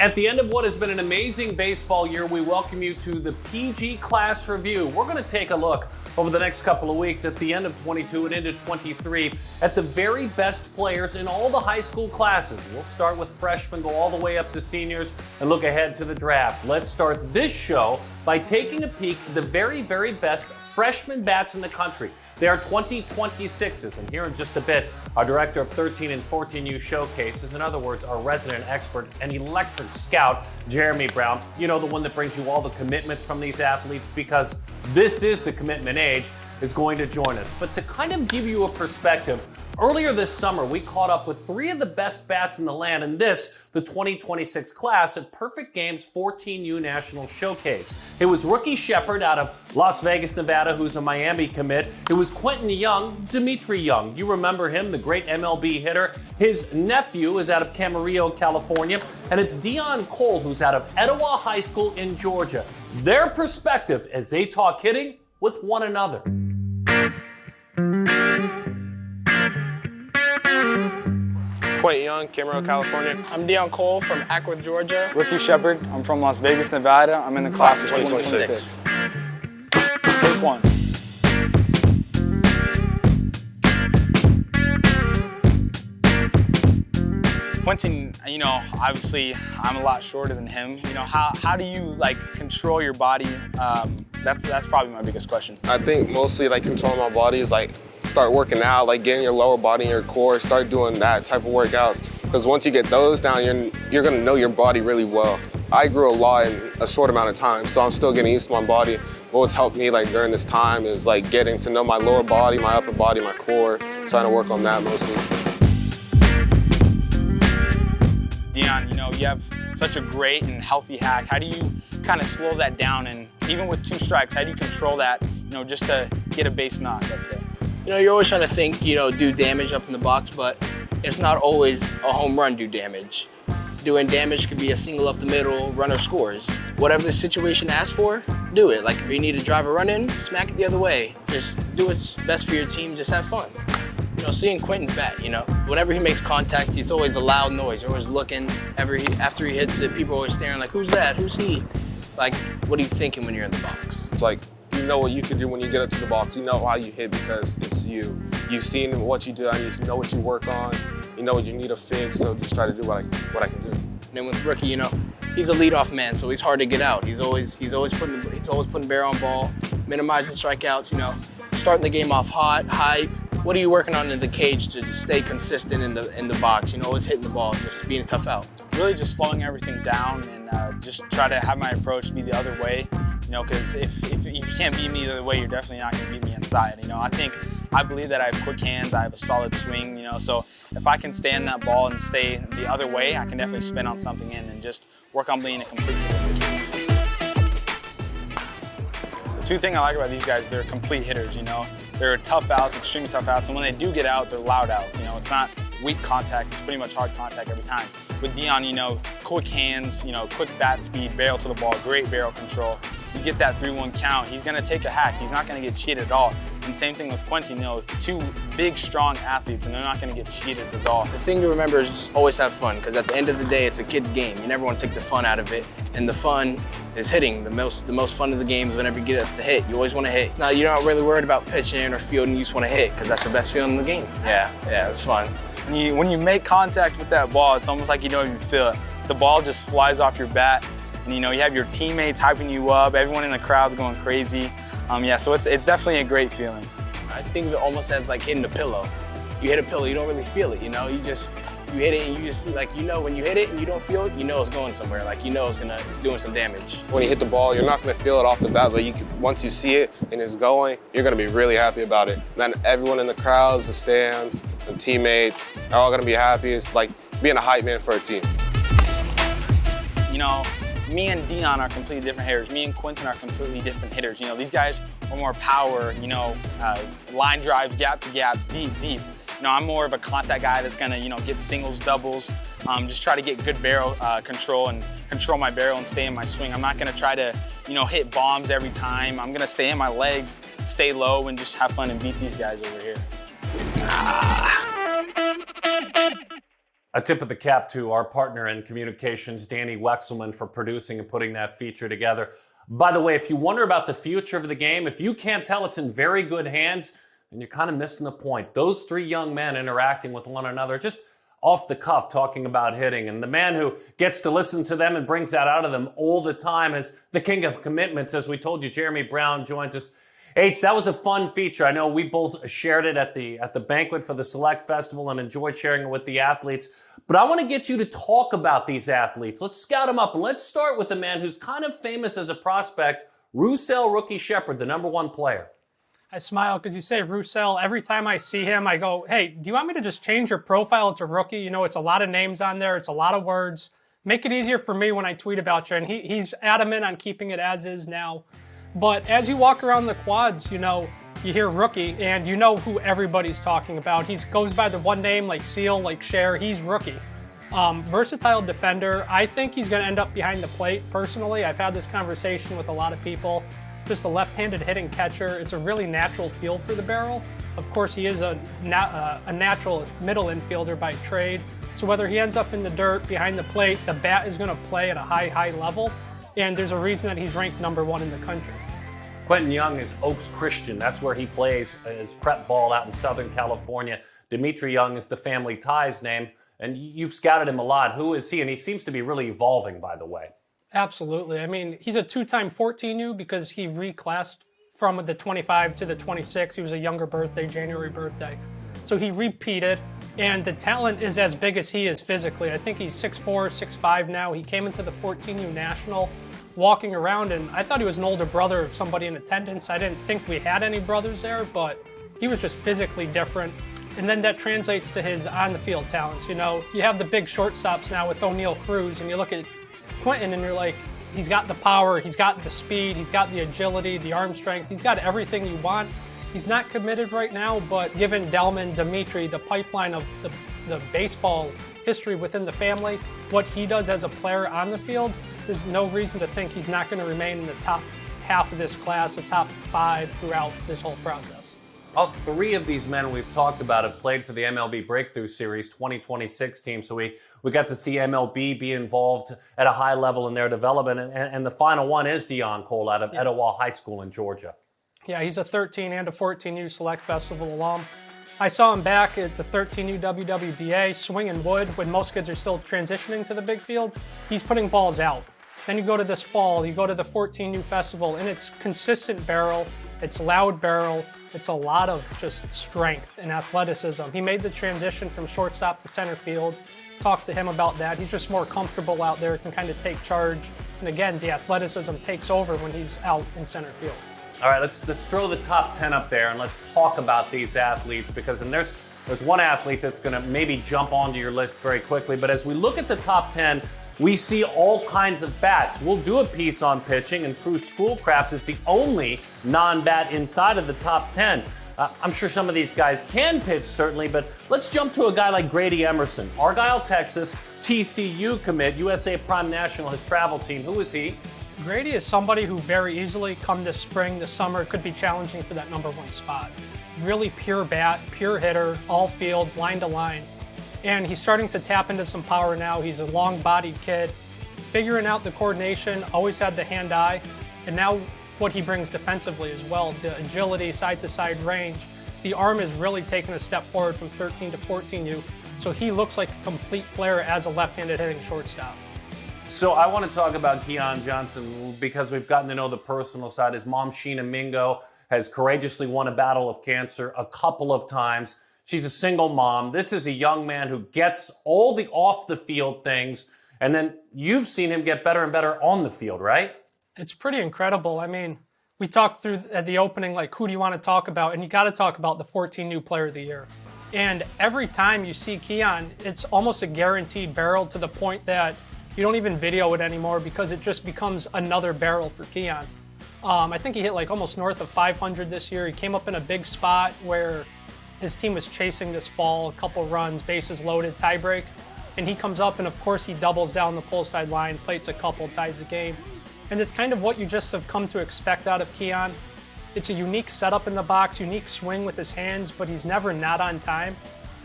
At the end of what has been an amazing baseball year, we welcome you to the PG Class Review. We're going to take a look over the next couple of weeks at the end of 22 and into 23 at the very best players in all the high school classes. We'll start with freshmen, go all the way up to seniors, and look ahead to the draft. Let's start this show by taking a peek at the very, very best freshman bats in the country. They are 2026s, and here in just a bit, our director of 13 and 14U showcases, in other words, our resident expert and electric scout, Jeremy Brown. You know, the one that brings you all the commitments from these athletes, because this is the commitment age, is going to join us. But to kind of give you a perspective, earlier this summer, we caught up with three of the best bats in the land in this, the 2026 class at Perfect Game's 14U National Showcase. It was rookie Shepard out of Las Vegas, Nevada, who's a Miami commit. It was Quentin Young, Dimitri Young. You remember him, the great MLB hitter. His nephew is out of Camarillo, California. And it's Deion Cole, who's out of Etowah High School in Georgia. Their perspective as they talk hitting with one another. Quentin Young, Camarillo, California. I'm Deion Cole from Ackworth, Georgia. Rookie Shepard, I'm from Las Vegas, Nevada. I'm in the class of 2026. Take one. Quentin, you know, obviously I'm a lot shorter than him. You know, how do you control your body? That's probably my biggest question. I think mostly controlling my body is start working out, getting your lower body and your core, start doing that type of workouts. Because once you get those down, you're gonna know your body really well. I grew a lot in a short amount of time, so I'm still getting used to my body. What's helped me during this time is getting to know my lower body, my upper body, my core, trying to work on that mostly. Deion, you know, you have such a great and healthy hack. How do you kind of slow that down? And even with two strikes, how do you control that, you know, just to get a base knock, let's say? You know, you're always trying to think, you know, do damage up in the box, but it's not always a home run do damage. Doing damage could be a single up the middle, runner scores. Whatever the situation asks for, do it. If you need to drive a run in, smack it the other way. Just do what's best for your team, just have fun. You know, seeing Quentin's bat, you know, whenever he makes contact, it's always a loud noise. You're always looking. After he hits it, people are always staring who's that? Who's he? What are you thinking when you're in the box? It's you know what you can do when you get up to the box. You know how you hit because it's you. You've seen what you do and you know what you work on. You know what you need to fix, so just try to do what I can do. And then with rookie, you know, he's a leadoff man, so he's hard to get out. He's always putting bear on ball, minimizing strikeouts, you know, starting the game off hot, hype. What are you working on in the cage to just stay consistent in the box? You know, always hitting the ball, just being a tough out. Really just slowing everything down and just try to have my approach be the other way. You know, because if you can't beat me the other way, you're definitely not going to beat me inside. You know, I believe that I have quick hands, I have a solid swing, you know, so if I can stay in that ball and stay the other way, I can definitely spin on something in and just work on being a complete hitter. The two things I like about these guys, they're complete hitters, you know. They're tough outs, extremely tough outs, and when they do get out, they're loud outs, you know. It's not weak contact, it's pretty much hard contact every time. With Deion, you know, quick hands, you know, quick bat speed, barrel to the ball, great barrel control. You get that 3-1 count, he's gonna take a hack. He's not gonna get cheated at all. And same thing with Quentin, you know, two big, strong athletes, and they're not gonna get cheated at all. The thing to remember is just always have fun, because at the end of the day, it's a kid's game. You never want to take the fun out of it, and the fun is hitting. The most fun of the game is whenever you get up to hit. You always want to hit. Now, you're not really worried about pitching or fielding, you just want to hit, because that's the best feeling in the game. Yeah, it's fun. When you make contact with that ball, it's almost like you don't even feel it. The ball just flies off your bat, and you know, you have your teammates hyping you up, everyone in the crowd's going crazy. Yeah, so it's definitely a great feeling. I think of it almost as hitting a pillow. You hit a pillow, you don't really feel it, you know? You hit it and you just, you know, when you hit it and you don't feel it, you know it's going somewhere. You know it's doing some damage. When you hit the ball, you're not gonna feel it off the bat, but once you see it and it's going, you're gonna be really happy about it. And then everyone in the crowds, the stands, the teammates, they're all gonna be happy. It's like being a hype man for a team. You know, me and Deion are completely different hitters. Me and Quentin are completely different hitters. You know, these guys are more power, you know, line drives, gap to gap, deep. You know, I'm more of a contact guy that's gonna, you know, get singles, doubles, just try to get good barrel control and control my barrel and stay in my swing. I'm not gonna try to, you know, hit bombs every time. I'm gonna stay in my legs, stay low, and just have fun and beat these guys over here. A tip of the cap to our partner in communications, Danny Wexelman, for producing and putting that feature together. By the way, if you wonder about the future of the game, if you can't tell it's in very good hands, then you're kind of missing the point. Those three young men interacting with one another, just off the cuff, talking about hitting. And the man who gets to listen to them and brings that out of them all the time is the king of commitments. As we told you, Jeremy Brown joins us. H, that was a fun feature. I know we both shared it at the banquet for the Select Festival and enjoyed sharing it with the athletes. But I want to get you to talk about these athletes. Let's scout them up. And let's start with the man who's kind of famous as a prospect, Roussel Rookie Shepard, the #1 player. I smile because you say Roussel. Every time I see him, I go, hey, do you want me to just change your profile to rookie? You know, it's a lot of names on there. It's a lot of words. Make it easier for me when I tweet about you. And he's adamant on keeping it as is now. But as you walk around the quads, you know, you hear rookie and you know who everybody's talking about. He goes by the one name like Seal, like Cher. He's rookie. Versatile defender. I think he's going to end up behind the plate personally. I've had this conversation with a lot of people. Just a left-handed hitting catcher. It's a really natural feel for the barrel. Of course, he is a natural middle infielder by trade. So whether he ends up in the dirt, behind the plate, the bat is going to play at a high level. And there's a reason that he's ranked #1 in the country. Quentin Young is Oaks Christian. That's where he plays his prep ball out in Southern California. Dimitri Young is the family ties name. And you've scouted him a lot. Who is he? And he seems to be really evolving, by the way. Absolutely. I mean, he's a two-time 14U because he reclassed from the 25 to the 26. He was a younger birthday, January birthday. So he repeated, and the talent is as big as he is physically. I think he's 6'4", 6'5" now. He came into the 14U National walking around, and I thought he was an older brother of somebody in attendance. I didn't think we had any brothers there, but he was just physically different. And then that translates to his on-the-field talents. You know, you have the big shortstops now with O'Neal Cruz, and you look at Quentin and you're like, he's got the power, he's got the speed, he's got the agility, the arm strength, he's got everything you want. He's not committed right now, but given Delman, Dimitri, the pipeline of the baseball history within the family, what he does as a player on the field, there's no reason to think he's not going to remain in the top half of this class, the top 5 throughout this whole process. All three of these men we've talked about have played for the MLB Breakthrough Series 2026 team, so we got to see MLB be involved at a high level in their development, and the final one is Deion Cole out of Etowah High School in Georgia. Yeah, he's a 13 and a 14U Select Festival alum. I saw him back at the 13U WWBA, swinging wood, when most kids are still transitioning to the big field. He's putting balls out. Then you go to this fall, you go to the 14U Festival, and it's consistent barrel, it's loud barrel, it's a lot of just strength and athleticism. He made the transition from shortstop to center field. Talked to him about that. He's just more comfortable out there, can kind of take charge. And again, the athleticism takes over when he's out in center field. All right, let's throw the top 10 up there and let's talk about these athletes, because there's one athlete that's going to maybe jump onto your list very quickly. But as we look at the top 10, we see all kinds of bats. We'll do a piece on pitching, and Cruz Schoolcraft is the only non-bat inside of the top 10. I'm sure some of these guys can pitch, certainly, but let's jump to a guy like Grady Emerson. Argyle, Texas, TCU commit, USA Prime National, his travel team. Who is he? Grady is somebody who very easily, come this spring, this summer, could be challenging for that #1 spot. Really pure bat, pure hitter, all fields, line to line. And he's starting to tap into some power now. He's a long-bodied kid, figuring out the coordination, always had the hand-eye, and now what he brings defensively as well, the agility, side-to-side range. The arm is really taking a step forward from 13 to 14U, so he looks like a complete player as a left-handed hitting shortstop. So I want to talk about Keon Johnson because we've gotten to know the personal side. His mom, Sheena Mingo, has courageously won a battle of cancer a couple of times. She's a single mom. This is a young man who gets all the off-the-field things, and then you've seen him get better and better on the field, right? It's pretty incredible. I mean, we talked through at the opening, like, who do you want to talk about? And you got to talk about the 14U Player of the Year. And every time you see Keon, it's almost a guaranteed barrel, to the point that you don't even video it anymore because it just becomes another barrel for Keon. I think he hit like almost north of 500 this year. He came up in a big spot where his team was chasing this fall, a couple runs, bases loaded, tiebreak. And he comes up and of course he doubles down the pull side line, plates a couple, ties the game. And it's kind of what you just have come to expect out of Keon. It's a unique setup in the box, unique swing with his hands, but he's never not on time.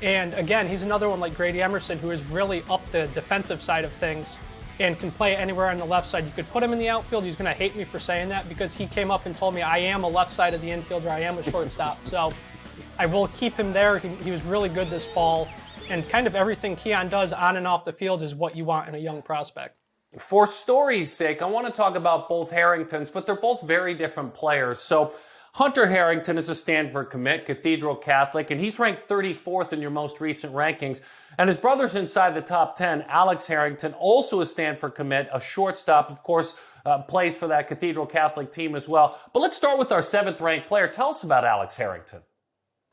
And again, he's another one like Grady Emerson who is really up the defensive side of things and can play anywhere on the left side. You could put him in the outfield. He's going to hate me for saying that because he came up and told me I am a left side of the infielder. I am a shortstop. So I will keep him there. He was really good this fall. And kind of everything Keon does on and off the field is what you want in a young prospect. For story's sake, I want to talk about both Harringtons, but they're both very different players. So Hunter Harrington is a Stanford commit, Cathedral Catholic, and he's ranked 34th in your most recent rankings. And his brother's inside the top 10, Alex Harrington, also a Stanford commit, a shortstop, of course, plays for that Cathedral Catholic team as well. But let's start with our 7th-ranked player. Tell us about Alex Harrington.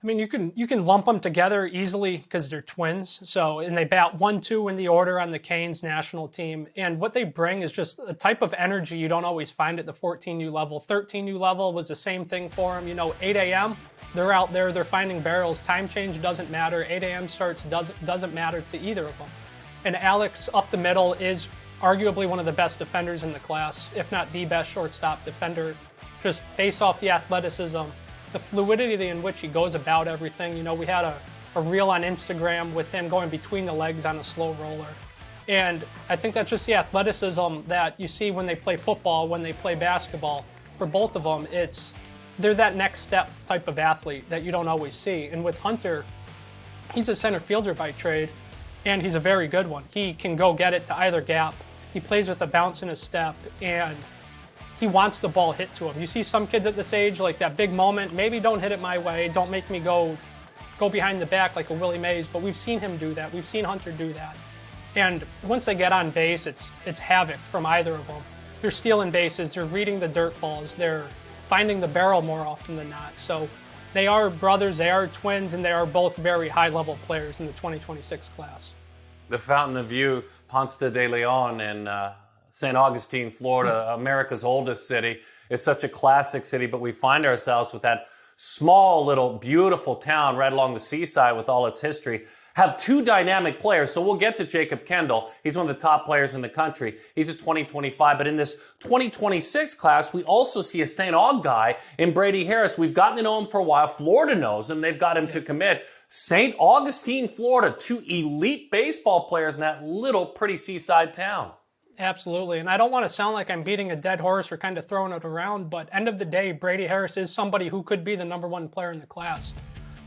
I mean, you can lump them together easily because they're twins. So, and they bat 1-2 in the order on the Canes national team. And what they bring is just a type of energy you don't always find at the 14U level. 13U level was the same thing for them. You know, 8 a.m., they're out there, they're finding barrels. Time change doesn't matter. 8 a.m. starts doesn't matter to either of them. And Alex up the middle is arguably one of the best defenders in the class, if not the best shortstop defender, just based off the athleticism. The fluidity in which he goes about everything. You know, we had a reel on Instagram with him going between the legs on a slow roller. And I think that's just the athleticism that you see when they play football, when they play basketball. For both of them, they're that next step type of athlete that you don't always see. And with Hunter, he's a center fielder by trade, and he's a very good one. He can go get it to either gap. He plays with a bounce in his step, and he wants the ball hit to him. You see some kids at this age, like that big moment, maybe don't hit it my way, don't make me go behind the back like a Willie Mays, but we've seen him do that. We've seen Hunter do that. And once they get on base, it's havoc from either of them. They're stealing bases, they're reading the dirt balls, they're finding the barrel more often than not. So they are brothers, they are twins, and they are both very high-level players in the 2026 class. The Fountain of Youth, Ponce de Leon, and St. Augustine, Florida, America's oldest city, is such a classic city, but we find ourselves with that small little beautiful town right along the seaside with all its history, have two dynamic players. So we'll get to Jacob Kendall. He's one of the top players in the country. He's a 2025, but in this 2026 class, we also see a St. Aug guy in Brady Harris. We've gotten to know him for a while. Florida knows him. They've got him to commit. St. Augustine, Florida, two elite baseball players in that little pretty seaside town. Absolutely. And I don't want to sound like I'm beating a dead horse or kind of throwing it around, but end of the day, Brady Harris is somebody who could be the #1 player in the class.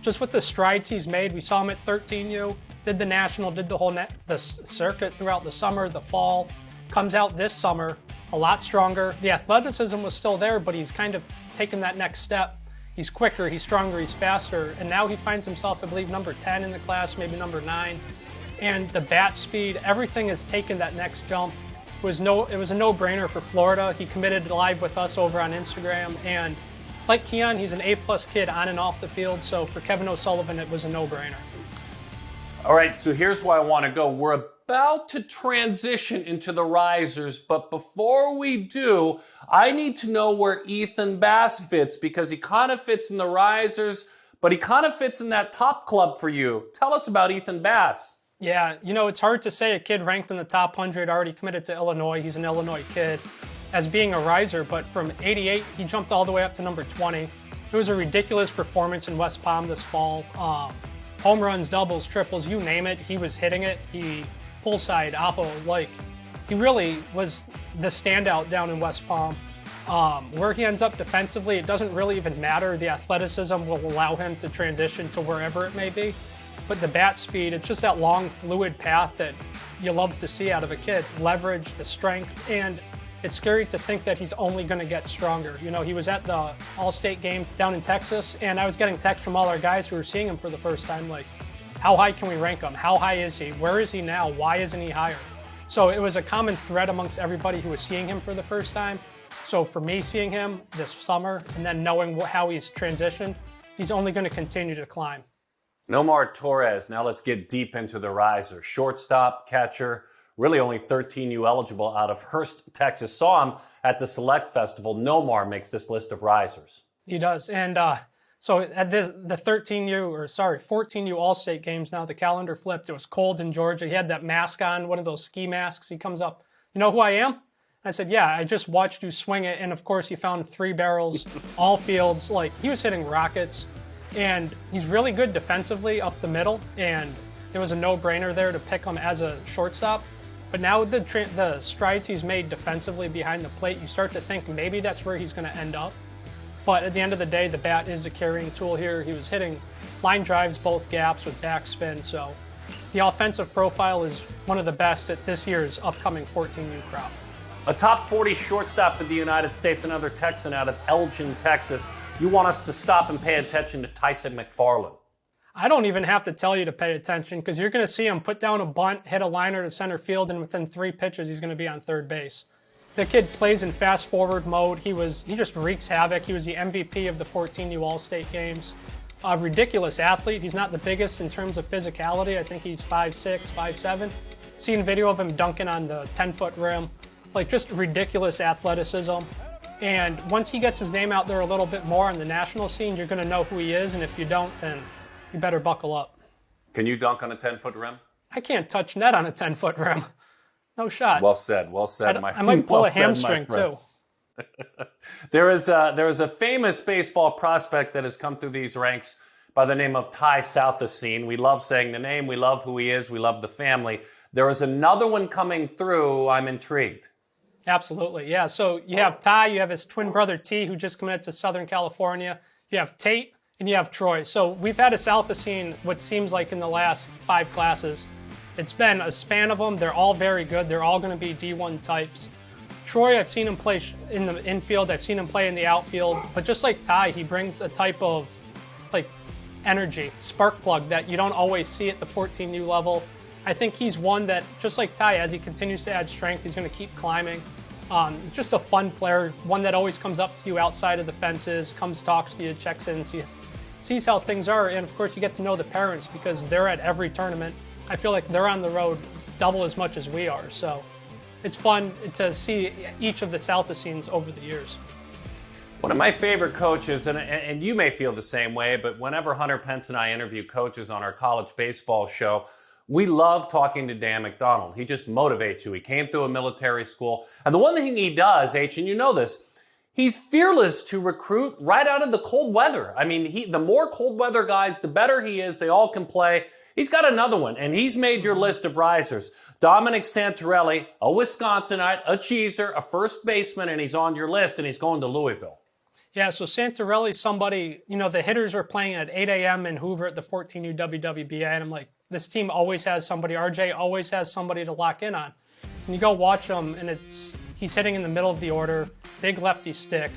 Just with the strides he's made, we saw him at 13U, did the national, did the whole the circuit throughout the summer, the fall, comes out this summer a lot stronger. The athleticism was still there, but he's kind of taken that next step. He's quicker, he's stronger, he's faster, and now he finds himself, I believe, number 10 in the class, maybe number 9. And the bat speed, everything has taken that next jump. It was a no-brainer for Florida. He committed live with us over on Instagram, and like Keon, he's an A-plus kid on and off the field, so for Kevin O'Sullivan, it was a no-brainer. All right, so here's where I want to go. We're about to transition into the risers, but before we do, I need to know where Ethan Bass fits, because he kind of fits in the risers, but he kind of fits in that top club for you. Tell us about Ethan Bass. Yeah, you know, it's hard to say a kid ranked in the top 100, already committed to Illinois, he's an Illinois kid, as being a riser, but from 88, he jumped all the way up to number 20. It was a ridiculous performance in West Palm this fall. Home runs, doubles, triples, you name it, he was hitting it. He pull side, oppo, he really was the standout down in West Palm. Where he ends up defensively, it doesn't really even matter. The athleticism will allow him to transition to wherever it may be. But the bat speed, it's just that long, fluid path that you love to see out of a kid. Leverage, the strength, and it's scary to think that he's only going to get stronger. You know, he was at the All-State game down in Texas, and I was getting texts from all our guys who were seeing him for the first time, like, how high can we rank him? How high is he? Where is he now? Why isn't he higher? So it was a common thread amongst everybody who was seeing him for the first time. So for me, seeing him this summer and then knowing how he's transitioned, he's only going to continue to climb. Nomar Torres, now let's get deep into the riser. Shortstop, catcher, really only 13U eligible out of Hurst, Texas. Saw him at the Select Festival. Nomar makes this list of risers. He does. And so at the 14U All-State games now, the calendar flipped. It was cold in Georgia. He had that mask on, one of those ski masks. He comes up, you know who I am? I said, yeah, I just watched you swing it. And of course, he found 3 barrels, all fields. Like, he was hitting rockets. And he's really good defensively up the middle, and it was a no-brainer there to pick him as a shortstop. But now with the strides he's made defensively behind the plate, you start to think maybe that's where he's going to end up. But at the end of the day, the bat is a carrying tool here. He was hitting line drives both gaps with backspin, so the offensive profile is one of the best at this year's upcoming 14U crop. A top 40 shortstop in the United States, another Texan out of Elgin, Texas. You want us to stop and pay attention to Tyson McFarlin. I don't even have to tell you to pay attention because you're going to see him put down a bunt, hit a liner to center field, and within 3 pitches, he's going to be on third base. The kid plays in fast forward mode. He just wreaks havoc. He was the MVP of the 14U All-State games. A ridiculous athlete. He's not the biggest in terms of physicality. I think he's 5'6", 5'7". Seen video of him dunking on the 10-foot rim. Like, just ridiculous athleticism. And once he gets his name out there a little bit more on the national scene, you're going to know who he is. And if you don't, then you better buckle up. Can you dunk on a 10-foot rim? I can't touch net on a 10-foot rim. No shot. Well said, my friend. I might pull a hamstring, too. There is a famous baseball prospect that has come through these ranks by the name of Ty Southesine. We love saying the name. We love who he is. We love the family. There is another one coming through. I'm intrigued. Absolutely, yeah. So you have Ty, you have his twin brother T, who just committed to Southern California. You have Tate, and you have Troy. So we've had a Southesine what seems like in the last 5 classes. It's been a span of them. They're all very good. They're all going to be D1 types. Troy, I've seen him play in the infield. I've seen him play in the outfield. But just like Ty, he brings a type of energy, spark plug that you don't always see at the 14U level. I think he's one that, just like Ty, as he continues to add strength, he's going to keep climbing. He's just a fun player, one that always comes up to you outside of the fences, comes, talks to you, checks in, sees how things are. And of course, you get to know the parents because they're at every tournament. I feel like they're on the road double as much as we are. So it's fun to see each of the Southesines over the years. One of my favorite coaches, and you may feel the same way, but whenever Hunter Pence and I interview coaches on our college baseball show, we love talking to Dan McDonald. He just motivates you. He came through a military school. And the one thing he does, H, and you know this, he's fearless to recruit right out of the cold weather. I mean, the more cold weather guys, the better he is. They all can play. He's got another one, and he's made your list of risers. Dominic Santarelli, a Wisconsinite, a cheeser, a first baseman, and he's on your list, and he's going to Louisville. Yeah, so Santarelli's somebody, the hitters are playing at 8 a.m. in Hoover at the 14U WWBA, and I'm like, this team always has somebody. RJ always has somebody to lock in on. And you go watch him, and he's hitting in the middle of the order, big lefty stick,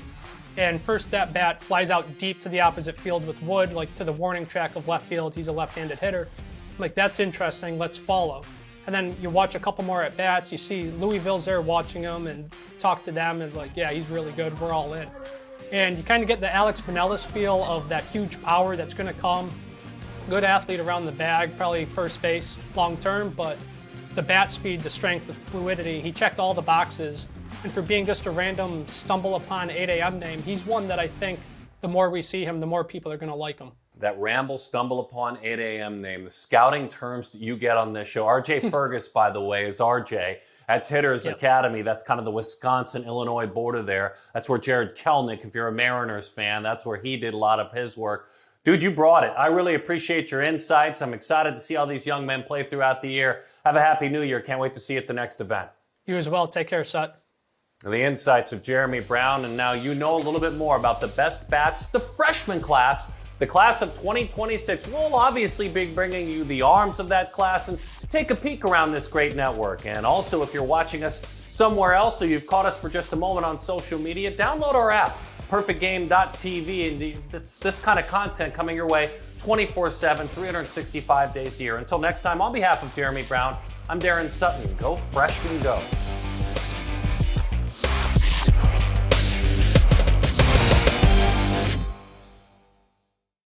and first that bat flies out deep to the opposite field with Wood, like to the warning track of left field. He's a left-handed hitter. I'm like, that's interesting. Let's follow. And then you watch a couple more at bats. You see Louisville's there watching him and talk to them, and like, yeah, he's really good. We're all in. And you kind of get the Alex Pinellas feel of that huge power that's going to come. Good athlete around the bag, probably first base long term, but the bat speed, the strength, the fluidity, he checked all the boxes. And for being just a random stumble upon 8 a.m. name, he's one that I think the more we see him, the more people are going to like him. That ramble, stumble upon 8 a.m. name, the scouting terms that you get on this show. RJ Fergus, by the way, is RJ. That's Hitters Academy. That's kind of the Wisconsin-Illinois border there. That's where Jared Kelnick, if you're a Mariners fan, that's where he did a lot of his work. Dude, you brought it. I really appreciate your insights. I'm excited to see all these young men play throughout the year. Have a happy new year. Can't wait to see you at the next event. You as well. Take care, Sut. The insights of Jeremy Brown, and now you know a little bit more about the best bats, the freshman class, the class of 2026. We'll obviously be bringing you the arms of that class and take a peek around this great network. And also, if you're watching us somewhere else or you've caught us for just a moment on social media, download our app, perfectgame.tv, and it's this kind of content coming your way 24/7, 365 days a year. Until next time, on behalf of Jeremy Brown, I'm Darren Sutton. Go Freshmen, go.